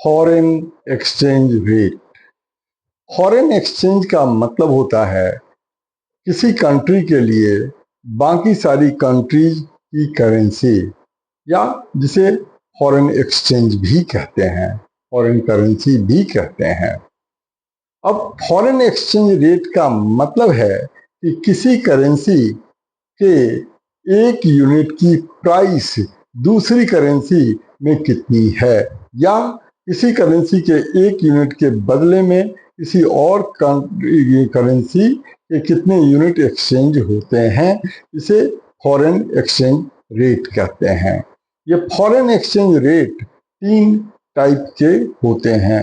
Foreign exchange rate. Foreign exchange का मतलब होता है किसी कंट्री के लिए बाकी सारी कंट्रीज की करेंसी, या जिसे फॉरेन एक्सचेंज भी कहते हैं, फॉरेन करेंसी भी कहते हैं। अब फॉरेन एक्सचेंज रेट का मतलब है कि किसी करेंसी के एक यूनिट की प्राइस दूसरी करेंसी में कितनी है, या किसी करेंसी के एक यूनिट के बदले में किसी और करेंसी के कितने यूनिट एक्सचेंज होते हैं, इसे फॉरेन एक्सचेंज रेट कहते हैं। ये फॉरेन एक्सचेंज रेट तीन टाइप के होते हैं।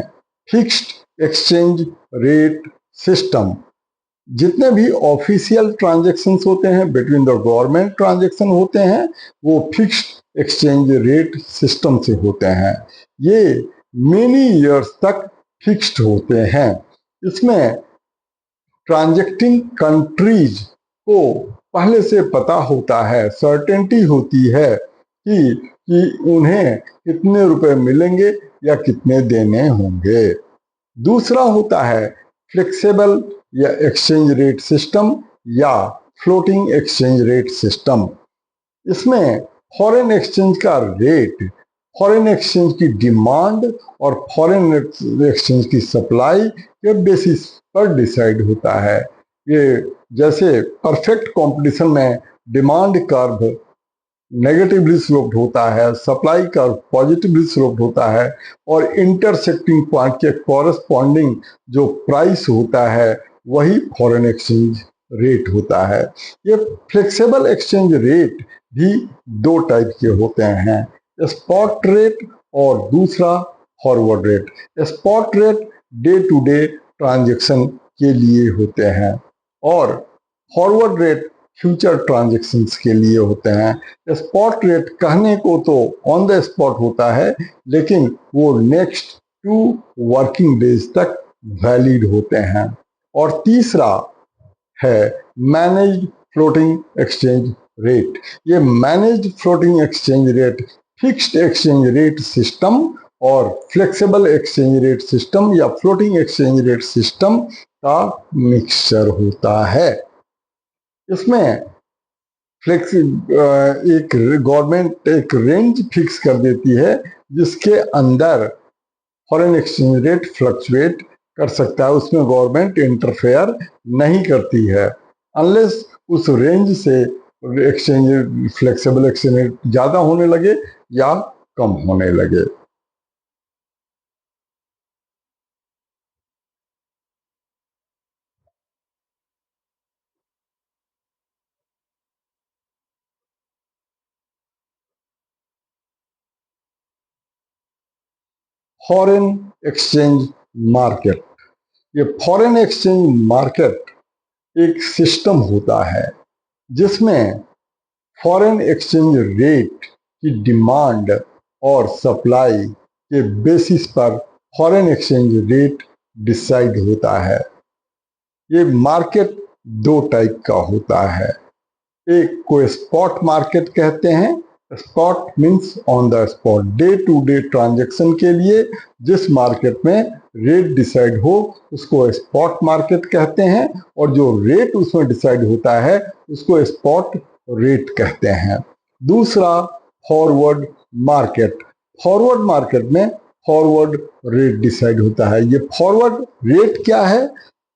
फिक्स्ड एक्सचेंज रेट सिस्टम, जितने भी ऑफिशियल ट्रांजैक्शंस होते हैं, बिटवीन द गवर्नमेंट ट्रांजैक्शन होते हैं, वो फिक्स्ड एक्सचेंज रेट सिस्टम से होते हैं। ये मेनी इयर्स तक फिक्स्ड होते हैं। इसमें ट्रांजैक्टिंग कंट्रीज को पहले से पता होता है, सर्टेनिटी होती है कि उन्हें कितने रुपए मिलेंगे या कितने देने होंगे। दूसरा होता है फ्लेक्सिबल या एक्सचेंज रेट सिस्टम या फ्लोटिंग एक्सचेंज रेट सिस्टम। इसमें फॉरेन एक्सचेंज का रेट फॉरेन एक्सचेंज की डिमांड और फॉरेन एक्सचेंज की सप्लाई के बेसिस पर डिसाइड होता है। ये जैसे परफेक्ट कंपटीशन में डिमांड कर्व नेगेटिवली स्लोप्ड होता है, सप्लाई कर्व पॉजिटिवली स्लोप्ड होता है, और इंटरसेक्टिंग पॉइंट के कॉरेस्पॉन्डिंग जो प्राइस होता है वही फॉरेन एक्सचेंज रेट होता है। ये फ्लेक्सिबल एक्सचेंज रेट भी दो टाइप के होते हैं, स्पॉट रेट और दूसरा forward rate. Spot rate day to day transaction के लिए होते हैं और फॉरवर्ड रेट फ्यूचर ट्रांजैक्शंस के लिए होते हैं। स्पॉट रेट कहने को तो ऑन द स्पॉट होता है, लेकिन वो नेक्स्ट 2 वर्किंग डेज तक वैलिड होते हैं। और तीसरा है मैनेज्ड फ्लोटिंग एक्सचेंज रेट। ये managed floating exchange rate fixed exchange rate system और फ्लेक्सिबल एक्सचेंज रेट सिस्टम या फ्लोटिंग एक्सचेंज रेट सिस्टम का मिक्सचर होता है। इसमें एक गवर्नमेंट एक रेंज फिक्स कर देती है जिसके अंदर फॉरेन एक्सचेंज रेट फ्लक्चुएट कर सकता है। उसमें गवर्नमेंट इंटरफेयर नहीं करती है अनलेस उस रेंज से एक्सचेंज फ्लेक्सिबल एक्सचेंज रेट ज़्यादा होने लगे या कम होने लगे। Foreign exchange market. ये फॉरेन एक्सचेंज मार्केट एक सिस्टम होता है जिसमें फॉरेन एक्सचेंज रेट की डिमांड और सप्लाई के बेसिस पर फॉरेन एक्सचेंज रेट डिसाइड होता है। ये मार्केट दो टाइप का होता है। एक को स्पॉट मार्केट कहते हैं। Spot means on the spot, day to day transaction के लिए जिस मार्केट में रेट डिसाइड हो उसको स्पॉट मार्केट कहते हैं, और जो रेट उसमें डिसाइड होता है उसको स्पॉट रेट कहते हैं। दूसरा फॉरवर्ड मार्केट। फॉरवर्ड मार्केट में फॉरवर्ड रेट डिसाइड होता है। ये फॉरवर्ड रेट क्या है?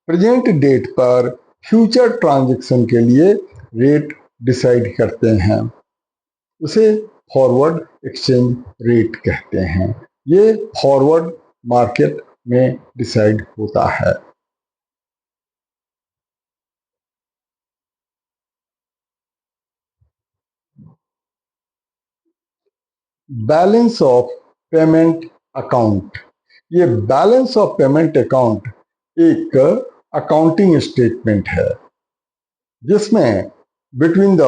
प्रेजेंट डेट पर फ्यूचर ट्रांजैक्शन के लिए रेट डिसाइड करते हैं, उसे फॉरवर्ड एक्सचेंज रेट कहते हैं। ये फॉरवर्ड मार्केट में डिसाइड होता है। Balance of payment account. ये बैलेंस ऑफ पेमेंट अकाउंट एक अकाउंटिंग स्टेटमेंट है जिसमें between the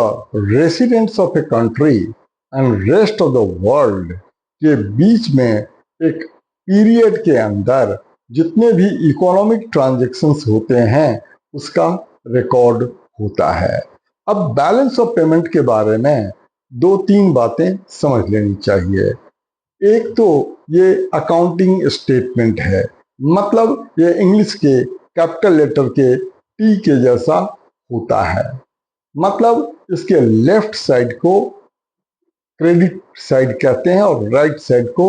residents of a country and rest of the world के बीच में एक पीरियड के अंदर जितने भी इकोनॉमिक ट्रांजैक्शंस होते हैं उसका रिकॉर्ड होता है। अब बैलेंस ऑफ पेमेंट के बारे में दो तीन बातें समझ लेनी चाहिए। एक तो ये अकाउंटिंग स्टेटमेंट है, मतलब ये इंग्लिश के कैपिटल लेटर के टी के जैसा होता है। मतलब इसके लेफ्ट साइड को क्रेडिट साइड कहते हैं और राइट साइड को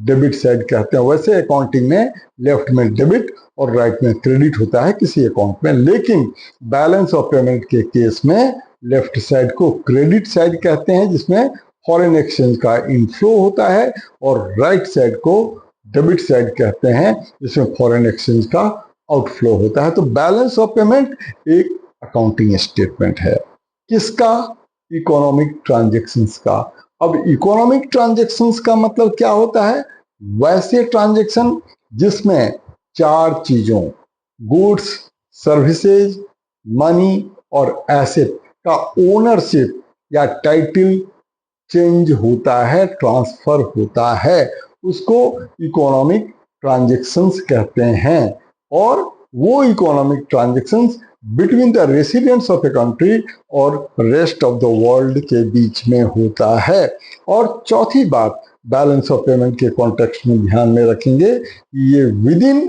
डेबिट साइड कहते हैं। वैसे अकाउंटिंग में लेफ्ट में डेबिट और राइट में क्रेडिट होता है किसी अकाउंट में, लेकिन बैलेंस ऑफ पेमेंट के केस में लेफ्ट साइड को क्रेडिट साइड कहते हैं जिसमें फॉरेन एक्सचेंज का इनफ्लो होता है, और राइट साइड को डेबिट साइड कहते हैं जिसमें फॉरेन एक्सचेंज का आउटफ्लो होता है। तो बैलेंस ऑफ पेमेंट एक अकाउंटिंग स्टेटमेंट है। किसका? इकोनॉमिक ट्रांजेक्शन्स का। अब इकोनॉमिक ट्रांजेक्शन्स का मतलब क्या होता है? वैसे ट्रांजेक्शन जिसमें चार चीजों गुड्स, सर्विसेज, मनी और एसेट का ओनरशिप या टाइटल चेंज होता है, ट्रांसफर होता है, उसको इकोनॉमिक ट्रांजेक्शन्स कहते हैं। और वो economic transactions between the residents of a country और रेस्ट ऑफ द वर्ल्ड के बीच में होता है। और चौथी बात बैलेंस ऑफ पेमेंट के कॉन्टेक्स्ट में ध्यान में रखेंगे कि ये with in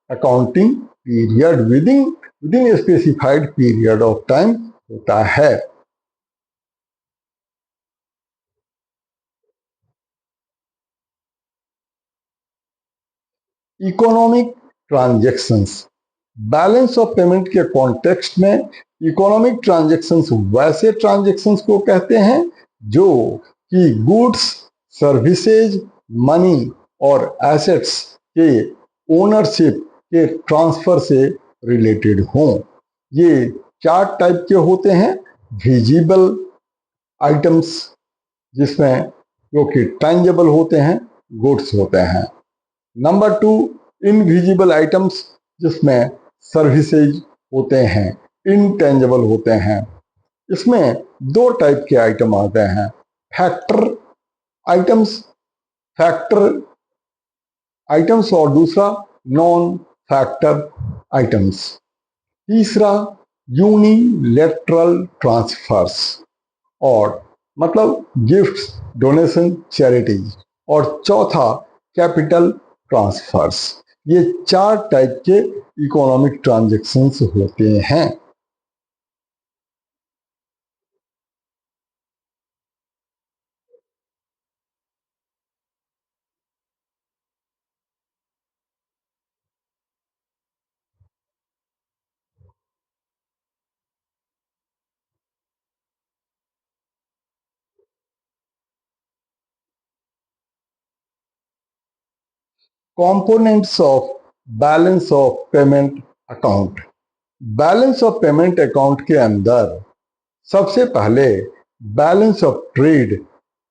accounting period, with in specified period of time होता है। Economic transactions balance of payment के कॉन्टेक्स्ट में इकोनॉमिक ट्रांजेक्शन्स वैसे ट्रांजेक्शन्स को कहते हैं जो कि गुड्स, सर्विसेज, मनी और एसेट्स के ओनरशिप के ट्रांसफर से रिलेटेड हों। ये चार टाइप के होते हैं। विजिबल आइटम्स जिसमें जो कि टैंजेबल होते हैं, गुड्स होते हैं। नंबर टू, इनविजिबल आइटम्स जिसमें सर्विसेज होते हैं, इनटेंजेबल होते हैं। इसमें दो टाइप के आइटम आते हैं, फैक्टर आइटम्स, फैक्टर आइटम्स और दूसरा नॉन फैक्टर आइटम्स। तीसरा यूनिलेटरल ट्रांसफर्स और मतलब गिफ्ट्स, डोनेशन, चैरिटीज। और चौथा कैपिटल ट्रांसफर्स। ये चार टाइप के इकोनॉमिक ट्रांजैक्शंस होते हैं। Components of balance of payment account. Balance of payment account के अंदर सबसे पहले बैलेंस ऑफ ट्रेड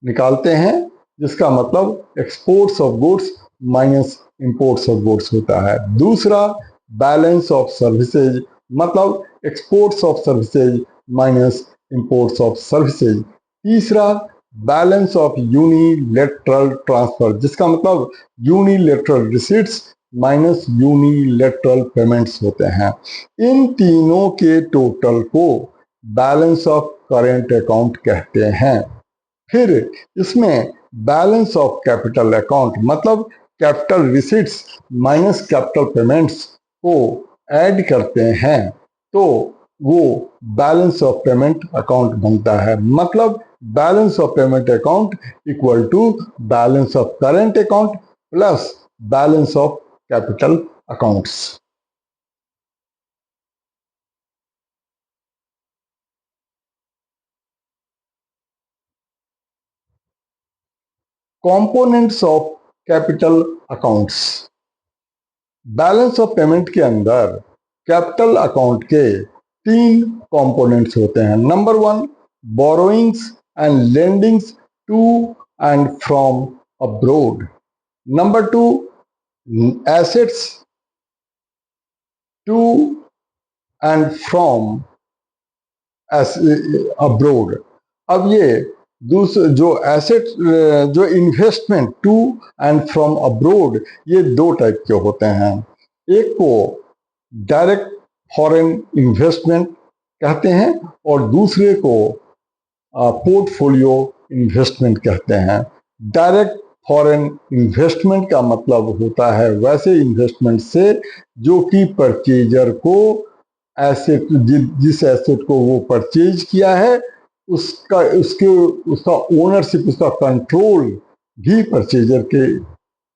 निकालते हैं, जिसका मतलब exports of goods minus imports of goods होता है। दूसरा बैलेंस ऑफ सर्विसेज, मतलब exports of services minus imports of services. तीसरा बैलेंस ऑफ यूनिलेटरल ट्रांसफर, जिसका मतलब unilateral receipts minus unilateral payments होते हैं। इन तीनों के टोटल को बैलेंस ऑफ करेंट अकाउंट कहते हैं। फिर इसमें बैलेंस ऑफ कैपिटल अकाउंट, मतलब capital receipts minus capital payments को ऐड करते हैं तो वो बैलेंस ऑफ पेमेंट अकाउंट बनता है। मतलब balance of payment account equal to balance of current account plus balance of capital accounts. Components of capital accounts. Balance of payment के अंदर कैपिटल अकाउंट के तीन कंपोनेंट्स होते हैं। Number one, borrowings and lendings to and from abroad. Number two, assets to and from abroad. अब ये दूसरे जो एसेट, जो investment to and from abroad, ये दो टाइप के होते हैं। एक को डायरेक्ट फॉरेन इन्वेस्टमेंट कहते हैं और दूसरे को पोर्टफोलियो इन्वेस्टमेंट कहते हैं। डायरेक्ट फॉरेन इन्वेस्टमेंट का मतलब होता है वैसे इन्वेस्टमेंट से जो कि परचेजर को एसेट जिस एसेट को वो परचेज किया है उसका ओनरशिप, उसका कंट्रोल भी परचेजर के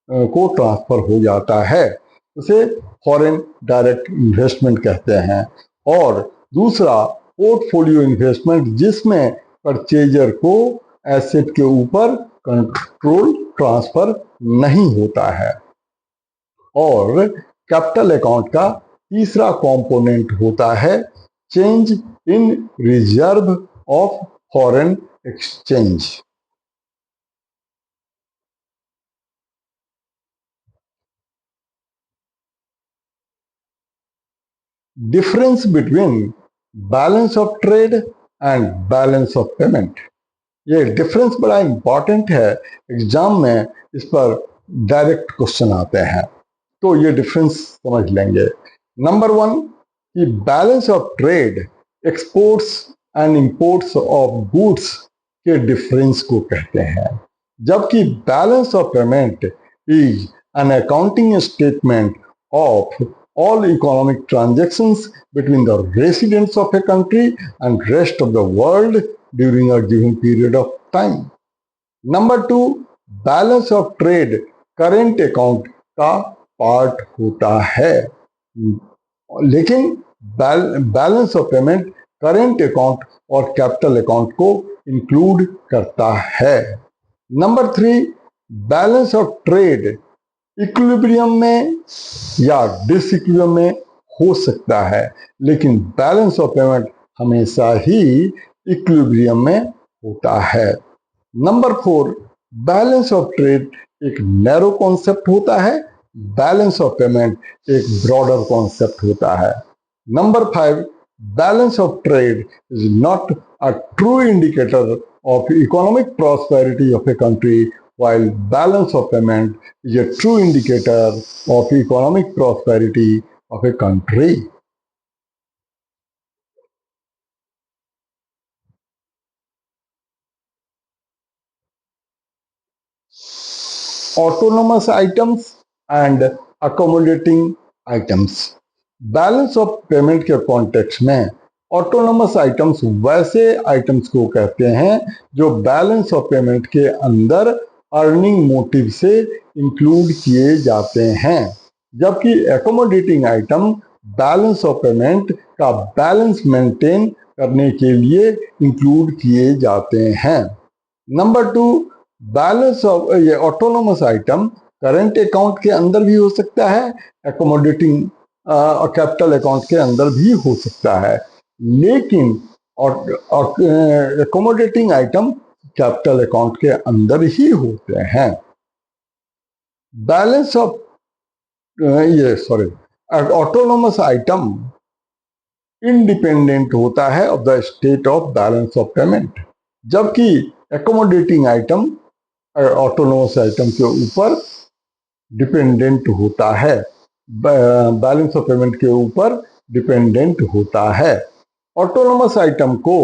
को ट्रांसफर हो जाता है। उसे फॉरेन डायरेक्ट इन्वेस्टमेंट कहते हैं। और दूसरा पोर्टफोलियो इन्वेस्टमेंट, जिसमें परचेजर को एसेट के ऊपर कंट्रोल ट्रांसफर नहीं होता है। और कैपिटल अकाउंट का तीसरा कंपोनेंट होता है change in reserve of foreign exchange. Difference between balance of trade and balance of payment, ये डिफरेंस बड़ा इंपॉर्टेंट है। एग्जाम में इस पर डायरेक्ट क्वेश्चन आते हैं, तो ये डिफरेंस समझ लेंगे। नंबर वन, कि balance of trade exports and imports of goods के डिफरेंस को कहते हैं, जबकि balance of payment is an accounting statement of all economic transactions between the residents of a country and rest of the world during a given period of time. Number two, balance of trade current account का part होता है, लेकिन balance of payment current account और capital account को include करता है। Number three, balance of trade equilibrium में या डिसइक्विलिब्रियम में हो सकता है, लेकिन बैलेंस ऑफ पेमेंट हमेशा ही इक्विलिब्रियम में होता है। Number four, balance of trade एक नैरो कॉन्सेप्ट होता है, बैलेंस ऑफ पेमेंट एक ब्रॉडर कॉन्सेप्ट होता है। Number five, balance of trade is not a true indicator of economic prosperity of a country, while balance of payment is a true indicator of economic prosperity of a country. Autonomous items and accommodating items. Balance of payment के context में autonomous items वैसे items को कहते हैं जो balance of payment के अंदर earning motive से इंक्लूड किए जाते हैं, जबकि accommodating item balance of payment का बैलेंस मेंटेन करने के लिए इंक्लूड किए जाते हैं। नंबर टू, बैलेंस ऑफ ये ऑटोनोमस आइटम करंट अकाउंट के अंदर भी हो सकता है, एकोमोडेटिंग कैपिटल अकाउंट के अंदर भी हो सकता है, लेकिन एकोमोडेटिंग आइटम कैपिटल अकाउंट के अंदर ही होते हैं। Balance of autonomous item independent होता है of the state of balance of payment, जबकि एकोमोडेटिंग आइटम ऑटोनोमस आइटम के ऊपर डिपेंडेंट होता है, बैलेंस ऑफ पेमेंट के ऊपर डिपेंडेंट होता है। ऑटोनोमस आइटम को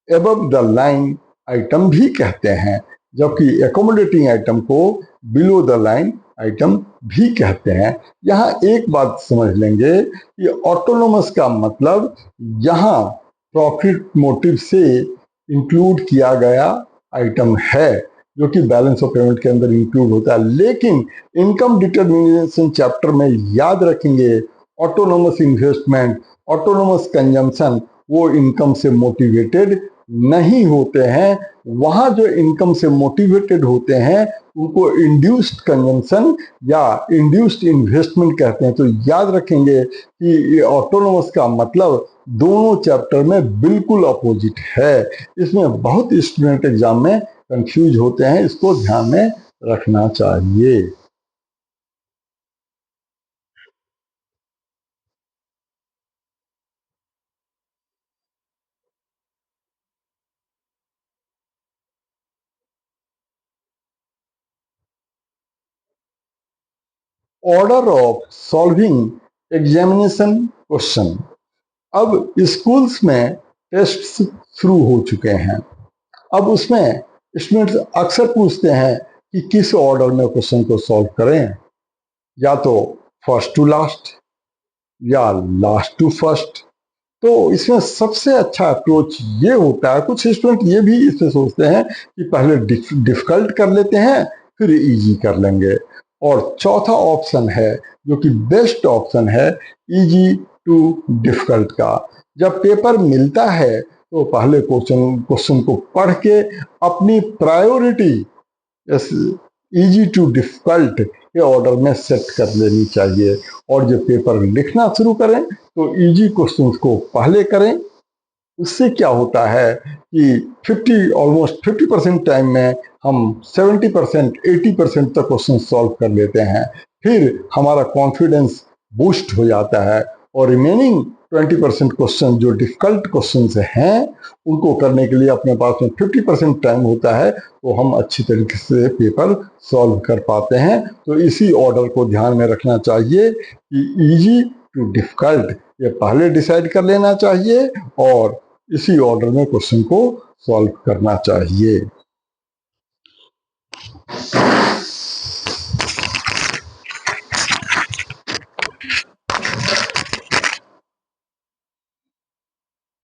एबव द लाइन आइटम भी कहते हैं, जबकि एकोमोडेटिंग आइटम को बिलो द लाइन आइटम भी कहते हैं। यहाँ एक बात समझ लेंगे कि ऑटोनोमस का मतलब यहाँ प्रॉफिट मोटिव से इंक्लूड किया गया आइटम है, जो कि बैलेंस ऑफ पेमेंट के अंदर इंक्लूड होता है, लेकिन इनकम डिटर्मिनेशन चैप्टर में याद रखेंगे ऑटोनोमस इन्वेस्टमेंट, ऑटोनोमस कंजम्पशन वो इनकम से मोटिवेटेड नहीं होते हैं। वहां जो इनकम से मोटिवेटेड होते हैं उनको इंड्यूस्ड कंजम्पशन या इंड्यूस्ड इन्वेस्टमेंट कहते हैं। तो याद रखेंगे कि ऑटोनोमस का मतलब दोनों चैप्टर में बिल्कुल अपोजिट है। इसमें बहुत स्टूडेंट एग्जाम में कंफ्यूज होते हैं, इसको ध्यान में रखना चाहिए। Order of solving examination question. अब स्कूल्स में टेस्ट शुरू हो चुके हैं, अब उसमें स्टूडेंट्स अक्सर पूछते हैं कि किस ऑर्डर में क्वेश्चन को सॉल्व करें, या तो फर्स्ट टू लास्ट या लास्ट टू फर्स्ट। तो इसमें सबसे अच्छा अप्रोच ये होता है, कुछ स्टूडेंट ये भी इसमें सोचते हैं कि पहले डिफिकल्ट कर लेते हैं फिर इजी कर लेंगे, और चौथा ऑप्शन है जो कि बेस्ट ऑप्शन है, इजी टू डिफिकल्ट का। जब पेपर मिलता है तो पहले क्वेश्चन को पढ़ के अपनी प्रायोरिटी इजी टू डिफिकल्ट के ऑर्डर में सेट कर लेनी चाहिए, और जब पेपर लिखना शुरू करें तो इजी क्वेश्चंस को पहले करें। उससे क्या होता है कि ऑलमोस्ट 50% टाइम में हम 70% 80% तक क्वेश्चन सॉल्व कर लेते हैं। फिर हमारा कॉन्फिडेंस बूस्ट हो जाता है, और रिमेनिंग 20% क्वेश्चन जो डिफिकल्ट क्वेश्चन हैं उनको करने के लिए अपने पास में 50% टाइम होता है, तो हम अच्छी तरीके से पेपर सॉल्व कर पाते हैं। तो इसी ऑर्डर को ध्यान में रखना चाहिए कि इजी टू डिफिकल्ट ये पहले डिसाइड कर लेना चाहिए, और इसी ऑर्डर में क्वेश्चन को सॉल्व करना चाहिए।